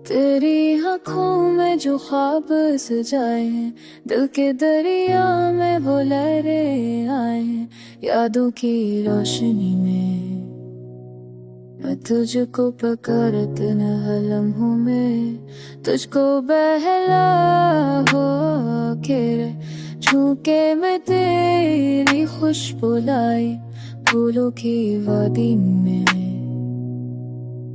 तेरी आँखों में जो ख्वाब सजाए हैं, दिल के दरिया में वो लहरें आए हैं, यादों की रोशनी में मैं तुझको पकड़ के न लम्हों में तुझको बहला हो के झूके मैं तेरी खुशबू लाई फूलों की वादी में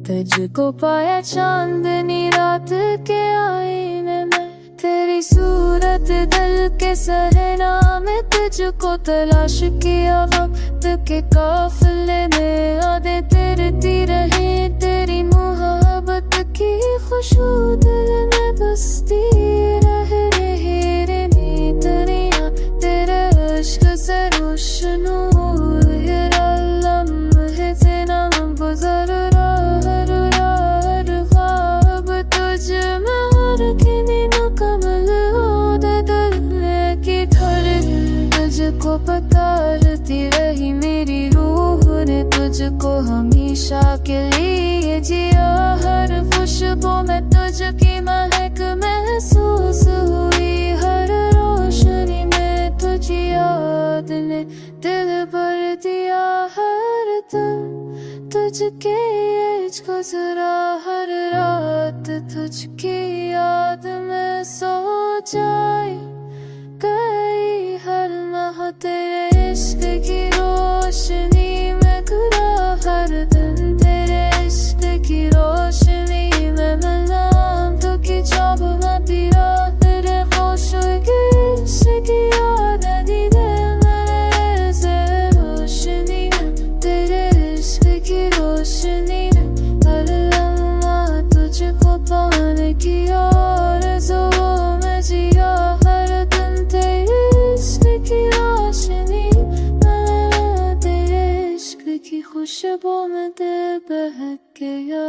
तुझको पाया चांदनी रात के आईने में तेरी सूरत दिल के सहना में तुझको तलाश किया वक्त के काफिले में यादें तेरती रही तेरी मोहब्बत की खुशबू दिल में बसती रहे रे नीत रिया तेरे इश्क से रोशनू लम्हे से नाम गुजर तुझको पकारती रही मेरी रूह ने तुझको हमेशा के लिए जिया हर खुशबू में तुझकी महक महसूस हुई हर रोशनी में तुझी याद ने दिल भर दिया हर दम तुझके गुजरा हर रात तुझकी याद में सो जाए कई हर लम्हा तेरे इश्क की रोशनी में खुदा हर दिन तेरे इश्क की रोशनी में नाम तो की जब मैं पीरा तेरे खुश की इश्क की याद दी दे मेरे से रोशनी में तेरे इश्क की रोशनी में हर लम्हा तुझको पाने की आरज़ू में जिया हर दिन तेरे इश्क की रोशनी तेरे इश्क की खुशबू में दिल बहक गया।